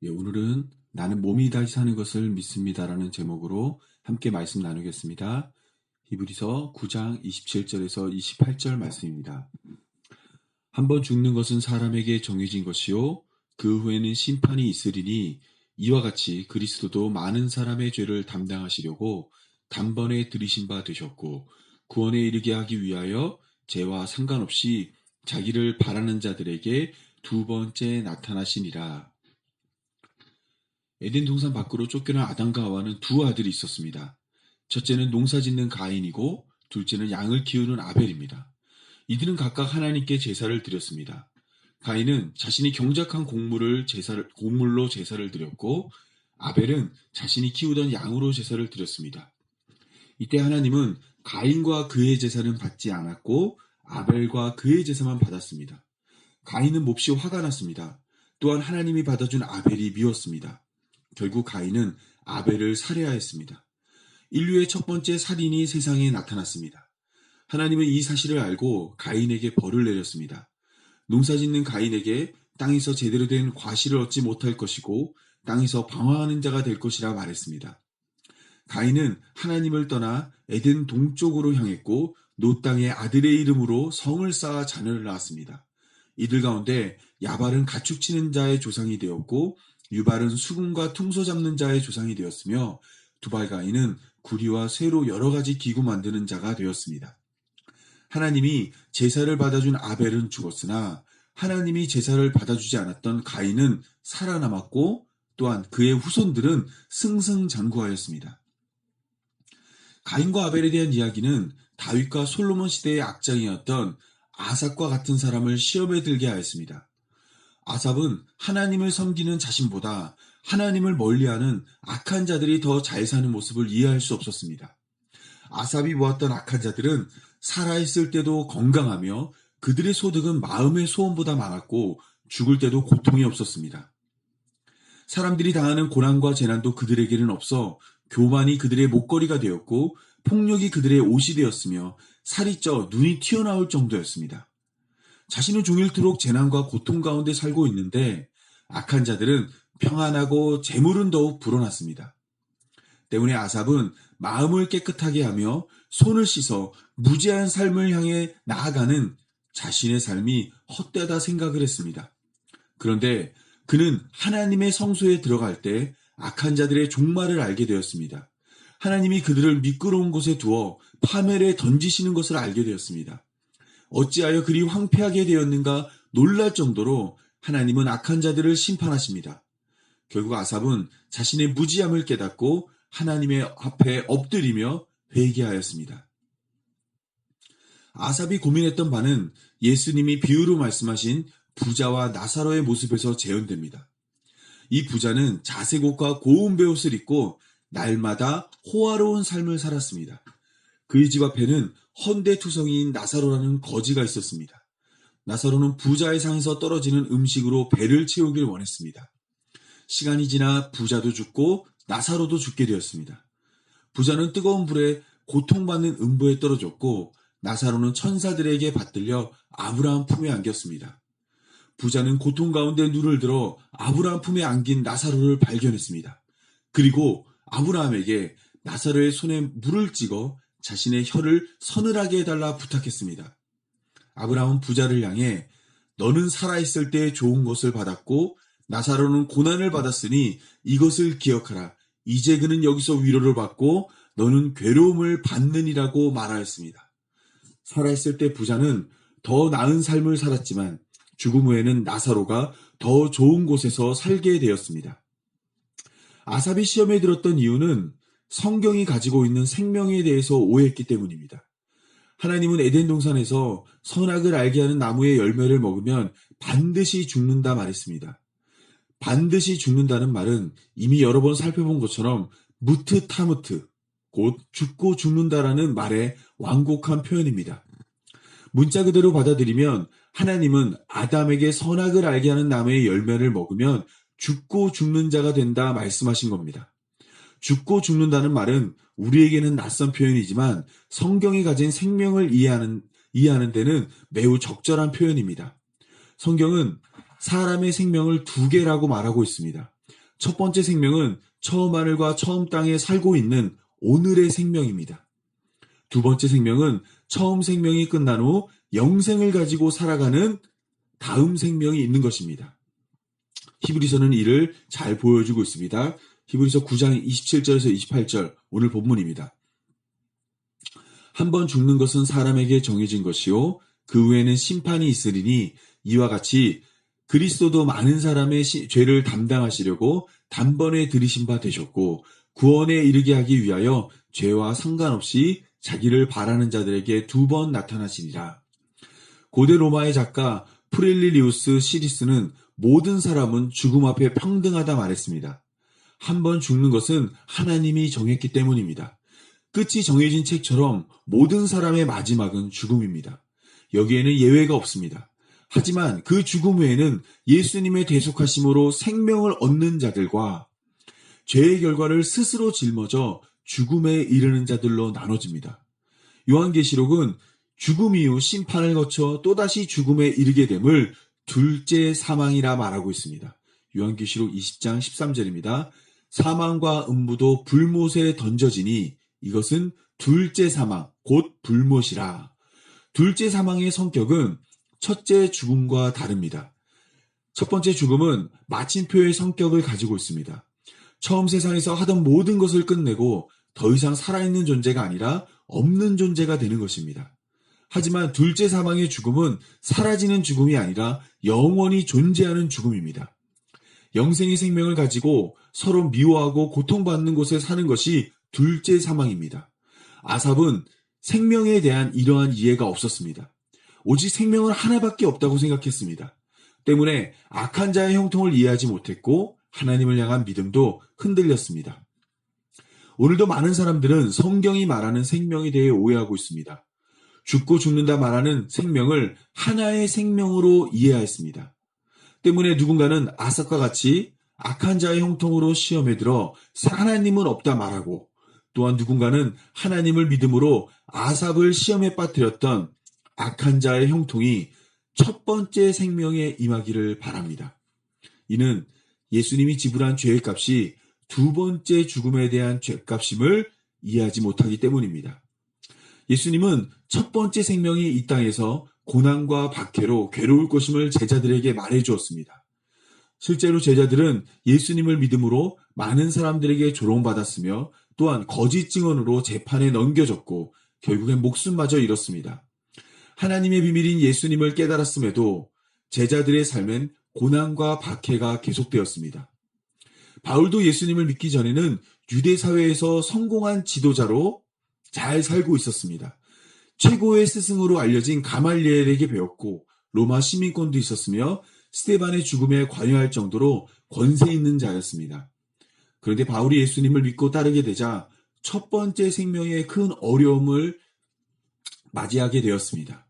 예, 오늘은 나는 몸이 다시 사는 것을 믿습니다라는 제목으로 함께 말씀 나누겠습니다. 히브리서 9장 27절에서 28절 말씀입니다. 한번 죽는 것은 사람에게 정해진 것이요 그 후에는 심판이 있으리니 이와 같이 그리스도도 많은 사람의 죄를 담당하시려고 단번에 들이신 바 되셨고 구원에 이르게 하기 위하여 죄와 상관없이 자기를 바라는 자들에게 두 번째 나타나시니라. 에덴 동산 밖으로 쫓겨난 아담과 하와는 두 아들이 있었습니다. 첫째는 농사짓는 가인이고 둘째는 양을 키우는 아벨입니다. 이들은 각각 하나님께 제사를 드렸습니다. 가인은 자신이 경작한 곡물로 제사를 드렸고 아벨은 자신이 키우던 양으로 제사를 드렸습니다. 이때 하나님은 가인과 그의 제사는 받지 않았고 아벨과 그의 제사만 받았습니다. 가인은 몹시 화가 났습니다. 또한 하나님이 받아준 아벨이 미웠습니다. 결국 가인은 아벨을 살해하였습니다. 인류의 첫 번째 살인이 세상에 나타났습니다. 하나님은 이 사실을 알고 가인에게 벌을 내렸습니다. 농사짓는 가인에게 땅에서 제대로 된 과실을 얻지 못할 것이고 땅에서 방황하는 자가 될 것이라 말했습니다. 가인은 하나님을 떠나 에덴 동쪽으로 향했고 노 땅의 아들의 이름으로 성을 쌓아 자녀를 낳았습니다. 이들 가운데 야발은 가축 치는 자의 조상이 되었고 유발은 수금과 퉁소 잡는 자의 조상이 되었으며 두발가인은 구리와 쇠로 여러 가지 기구 만드는 자가 되었습니다. 하나님이 제사를 받아준 아벨은 죽었으나 하나님이 제사를 받아주지 않았던 가인은 살아남았고 또한 그의 후손들은 승승장구하였습니다. 가인과 아벨에 대한 이야기는 다윗과 솔로몬 시대의 악장이었던 아삽과 같은 사람을 시험에 들게 하였습니다. 아삽은 하나님을 섬기는 자신보다 하나님을 멀리하는 악한 자들이 더 잘 사는 모습을 이해할 수 없었습니다. 아삽이 모았던 악한 자들은 살아있을 때도 건강하며 그들의 소득은 마음의 소원보다 많았고 죽을 때도 고통이 없었습니다. 사람들이 당하는 고난과 재난도 그들에게는 없어 교만이 그들의 목걸이가 되었고 폭력이 그들의 옷이 되었으며 살이 쪄 눈이 튀어나올 정도였습니다. 자신은 종일토록 재난과 고통 가운데 살고 있는데 악한 자들은 평안하고 재물은 더욱 불어났습니다. 때문에 아삽은 마음을 깨끗하게 하며 손을 씻어 무지한 삶을 향해 나아가는 자신의 삶이 헛되다 생각을 했습니다. 그런데 그는 하나님의 성소에 들어갈 때 악한 자들의 종말을 알게 되었습니다. 하나님이 그들을 미끄러운 곳에 두어 파멸에 던지시는 것을 알게 되었습니다. 어찌하여 그리 황폐하게 되었는가 놀랄 정도로 하나님은 악한 자들을 심판하십니다. 결국 아삽은 자신의 무지함을 깨닫고 하나님의 앞에 엎드리며 회개하였습니다. 아삽이 고민했던 바는 예수님이 비유로 말씀하신 부자와 나사로의 모습에서 재현됩니다. 이 부자는 자색 옷과 고운 베옷을 입고 날마다 호화로운 삶을 살았습니다. 그의 집 앞에는 헌대투성이인 나사로라는 거지가 있었습니다. 나사로는 부자의 상에서 떨어지는 음식으로 배를 채우길 원했습니다. 시간이 지나 부자도 죽고 나사로도 죽게 되었습니다. 부자는 뜨거운 불에 고통받는 음부에 떨어졌고 나사로는 천사들에게 받들려 아브라함 품에 안겼습니다. 부자는 고통 가운데 눈을 들어 아브라함 품에 안긴 나사로를 발견했습니다. 그리고 아브라함에게 나사로의 손에 물을 찍어 자신의 혀를 서늘하게 해달라 부탁했습니다. 아브라함은 부자를 향해 너는 살아있을 때 좋은 것을 받았고 나사로는 고난을 받았으니 이것을 기억하라. 이제 그는 여기서 위로를 받고 너는 괴로움을 받느니라고 말하였습니다. 살아있을 때 부자는 더 나은 삶을 살았지만 죽음 후에는 나사로가 더 좋은 곳에서 살게 되었습니다. 아삽이 시험에 들었던 이유는 성경이 가지고 있는 생명에 대해서 오해했기 때문입니다. 하나님은 에덴 동산에서 선악을 알게 하는 나무의 열매를 먹으면 반드시 죽는다 말했습니다. 반드시 죽는다는 말은 이미 여러 번 살펴본 것처럼 무트 타무트, 곧 죽고 죽는다라는 말의 완곡한 표현입니다. 문자 그대로 받아들이면 하나님은 아담에게 선악을 알게 하는 나무의 열매를 먹으면 죽고 죽는 자가 된다 말씀하신 겁니다. 죽고 죽는다는 말은 우리에게는 낯선 표현이지만 성경이 가진 생명을 이해하는 이해하는 데는 매우 적절한 표현입니다. 성경은 사람의 생명을 두 개라고 말하고 있습니다. 첫 번째 생명은 처음 하늘과 처음 땅에 살고 있는 오늘의 생명입니다. 두 번째 생명은 처음 생명이 끝난 후 영생을 가지고 살아가는 다음 생명이 있는 것입니다. 히브리서는 이를 잘 보여주고 있습니다. 히브리서 9장 27절에서 28절 오늘 본문입니다. 한번 죽는 것은 사람에게 정해진 것이요 그 후에는 심판이 있으리니 이와 같이 그리스도도 많은 사람의 죄를 담당하시려고 단번에 들이신 바 되셨고 구원에 이르게 하기 위하여 죄와 상관없이 자기를 바라는 자들에게 두 번 나타나시니라. 고대 로마의 작가 프렐리리우스 시리스는 모든 사람은 죽음 앞에 평등하다 말했습니다. 한번 죽는 것은 하나님이 정했기 때문입니다. 끝이 정해진 책처럼 모든 사람의 마지막은 죽음입니다. 여기에는 예외가 없습니다. 하지만 그 죽음 외에는 예수님의 대속하심으로 생명을 얻는 자들과 죄의 결과를 스스로 짊어져 죽음에 이르는 자들로 나눠집니다. 요한계시록은 죽음 이후 심판을 거쳐 또다시 죽음에 이르게 됨을 둘째 사망이라 말하고 있습니다. 요한계시록 20장 13절입니다. 사망과 음부도 불못에 던져지니 이것은 둘째 사망, 곧 불못이라. 둘째 사망의 성격은 첫째 죽음과 다릅니다. 첫 번째 죽음은 마침표의 성격을 가지고 있습니다. 처음 세상에서 하던 모든 것을 끝내고 더 이상 살아있는 존재가 아니라 없는 존재가 되는 것입니다. 하지만 둘째 사망의 죽음은 사라지는 죽음이 아니라 영원히 존재하는 죽음입니다. 영생의 생명을 가지고 서로 미워하고 고통받는 곳에 사는 것이 둘째 사망입니다. 아삽은 생명에 대한 이러한 이해가 없었습니다. 오직 생명은 하나밖에 없다고 생각했습니다. 때문에 악한 자의 형통을 이해하지 못했고 하나님을 향한 믿음도 흔들렸습니다. 오늘도 많은 사람들은 성경이 말하는 생명에 대해 오해하고 있습니다. 죽고 죽는다 말하는 생명을 하나의 생명으로 이해하였습니다. 때문에 누군가는 아삽과 같이 악한 자의 형통으로 시험에 들어 하나님은 없다 말하고 또한 누군가는 하나님을 믿음으로 아삽을 시험에 빠뜨렸던 악한 자의 형통이 첫 번째 생명에 임하기를 바랍니다. 이는 예수님이 지불한 죄의 값이 두 번째 죽음에 대한 죄값임을 이해하지 못하기 때문입니다. 예수님은 첫 번째 생명이 이 땅에서 고난과 박해로 괴로울 것임을 제자들에게 말해주었습니다. 실제로 제자들은 예수님을 믿음으로 많은 사람들에게 조롱받았으며 또한 거짓 증언으로 재판에 넘겨졌고 결국엔 목숨마저 잃었습니다. 하나님의 비밀인 예수님을 깨달았음에도 제자들의 삶엔 고난과 박해가 계속되었습니다. 바울도 예수님을 믿기 전에는 유대 사회에서 성공한 지도자로 잘 살고 있었습니다. 최고의 스승으로 알려진 가말리엘에게 배웠고 로마 시민권도 있었으며 스데반의 죽음에 관여할 정도로 권세 있는 자였습니다. 그런데 바울이 예수님을 믿고 따르게 되자 첫 번째 생명의 큰 어려움을 맞이하게 되었습니다.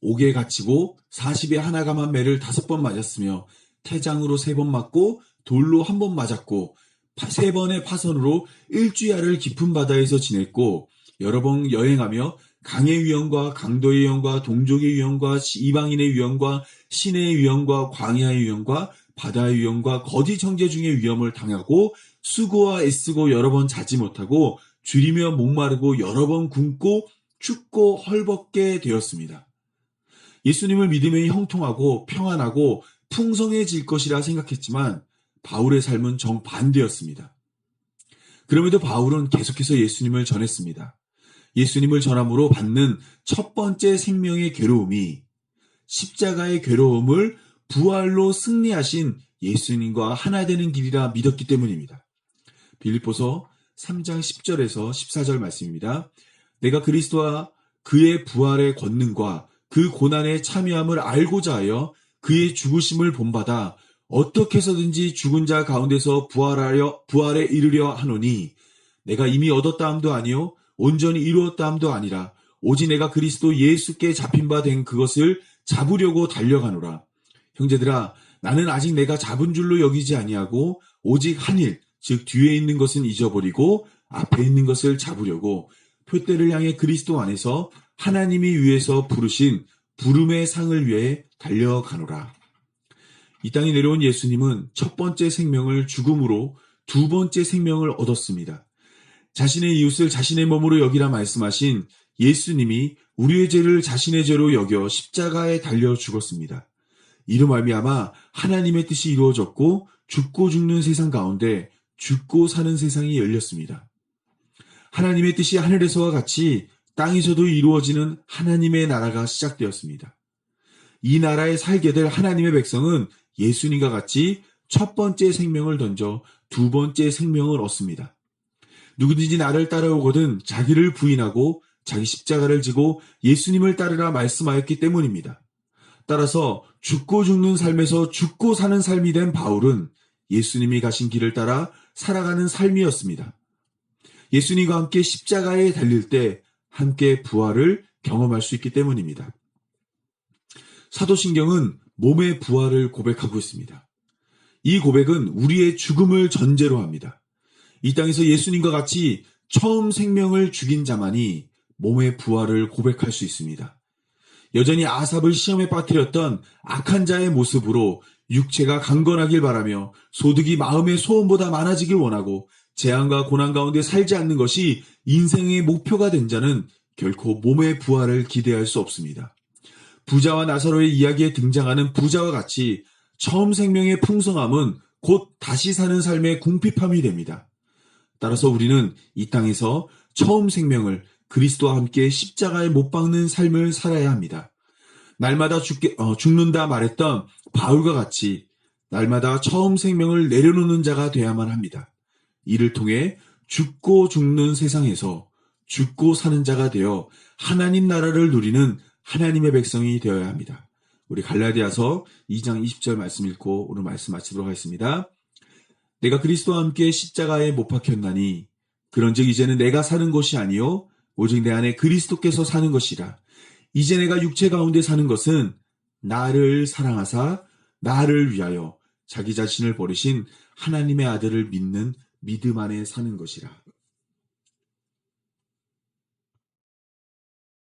옥에 갇히고 40에 하나 감한 매를 5번 맞았으며 태장으로 3번 맞고 돌로 1번 맞았고 3번의 파선으로 일주야를 깊은 바다에서 지냈고 여러 번 여행하며 강의 위험과 강도의 위험과 동족의 위험과 이방인의 위험과 시내의 위험과 광야의 위험과 바다의 위험과 거짓 형제 중의 위험을 당하고 수고와 애쓰고 여러 번 자지 못하고 줄이며 목마르고 여러 번 굶고 춥고 헐벗게 되었습니다. 예수님을 믿으면 형통하고 평안하고 풍성해질 것이라 생각했지만 바울의 삶은 정반대였습니다. 그럼에도 바울은 계속해서 예수님을 전했습니다. 예수님을 전함으로 받는 첫 번째 생명의 괴로움이 십자가의 괴로움을 부활로 승리하신 예수님과 하나 되는 길이라 믿었기 때문입니다. 빌립보서 3장 10절에서 14절 말씀입니다. 내가 그리스도와 그의 부활의 권능과 그 고난의 참여함을 알고자 하여 그의 죽으심을 본받아 어떻게 해서든지 죽은 자 가운데서 부활에 이르려 하노니 내가 이미 얻었다 함도 아니요 온전히 이루었다 함도 아니라 오직 내가 그리스도 예수께 잡힌 바 된 그것을 잡으려고 달려가노라. 형제들아 나는 아직 내가 잡은 줄로 여기지 아니하고 오직 한 일 즉 뒤에 있는 것은 잊어버리고 앞에 있는 것을 잡으려고 표대를 향해 그리스도 안에서 하나님이 위에서 부르신 부름의 상을 위해 달려가노라. 이 땅에 내려온 예수님은 첫 번째 생명을 죽음으로 두 번째 생명을 얻었습니다. 자신의 이웃을 자신의 몸으로 여기라 말씀하신 예수님이 우리의 죄를 자신의 죄로 여겨 십자가에 달려 죽었습니다. 이로 말미암아 하나님의 뜻이 이루어졌고 죽고 죽는 세상 가운데 죽고 사는 세상이 열렸습니다. 하나님의 뜻이 하늘에서와 같이 땅에서도 이루어지는 하나님의 나라가 시작되었습니다. 이 나라에 살게 될 하나님의 백성은 예수님과 같이 첫 번째 생명을 던져 두 번째 생명을 얻습니다. 누구든지 나를 따라오거든 자기를 부인하고 자기 십자가를 지고 예수님을 따르라 말씀하였기 때문입니다. 따라서 죽고 죽는 삶에서 죽고 사는 삶이 된 바울은 예수님이 가신 길을 따라 살아가는 삶이었습니다. 예수님과 함께 십자가에 달릴 때 함께 부활을 경험할 수 있기 때문입니다. 사도신경은 몸의 부활을 고백하고 있습니다. 이 고백은 우리의 죽음을 전제로 합니다. 이 땅에서 예수님과 같이 처음 생명을 죽인 자만이 몸의 부활을 고백할 수 있습니다. 여전히 아삽을 시험에 빠뜨렸던 악한 자의 모습으로 육체가 강건하길 바라며 소득이 마음의 소원보다 많아지길 원하고 재앙과 고난 가운데 살지 않는 것이 인생의 목표가 된 자는 결코 몸의 부활을 기대할 수 없습니다. 부자와 나사로의 이야기에 등장하는 부자와 같이 처음 생명의 풍성함은 곧 다시 사는 삶의 궁핍함이 됩니다. 따라서 우리는 이 땅에서 처음 생명을 그리스도와 함께 십자가에 못 박는 삶을 살아야 합니다. 날마다 죽는다 말했던 바울과 같이 날마다 처음 생명을 내려놓는 자가 되어야만 합니다. 이를 통해 죽고 죽는 세상에서 죽고 사는 자가 되어 하나님 나라를 누리는 하나님의 백성이 되어야 합니다. 우리 갈라디아서 2장 20절 말씀 읽고 오늘 말씀 마치도록 하겠습니다. 내가 그리스도와 함께 십자가에 못 박혔나니 그런즉 이제는 내가 사는 것이 아니요 오직 내 안에 그리스도께서 사는 것이라. 이제 내가 육체 가운데 사는 것은 나를 사랑하사 나를 위하여 자기 자신을 버리신 하나님의 아들을 믿는 믿음 안에 사는 것이라.